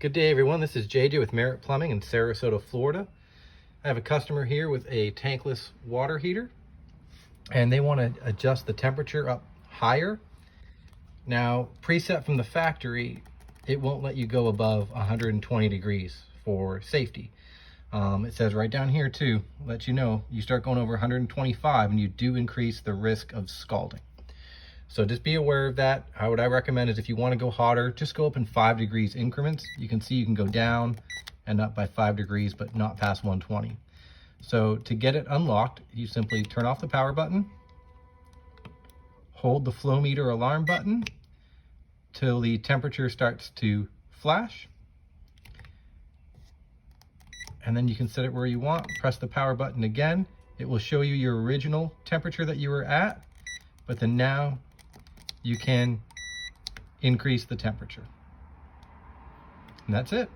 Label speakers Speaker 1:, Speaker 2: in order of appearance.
Speaker 1: Good day, everyone. This is JJ with Merit Plumbing in Sarasota, Florida. I have a customer here with a tankless water heater, and they want to adjust the temperature up higher. Now, preset from the factory, it won't let you go above 120 degrees for safety. It says right down here too, let you know, you start going over 125 and you do increase the risk of scalding. So just be aware of that. What I recommend is if you want to go hotter, just go up in 5 degrees increments. You can see you can go down and up by 5 degrees, but not past 120. So to get it unlocked, you simply turn off the power button, hold the flow meter alarm button till the temperature starts to flash. And then you can set it where you want. Press the power button again. It will show you your original temperature that you were at, but then now you can increase the temperature. And that's it.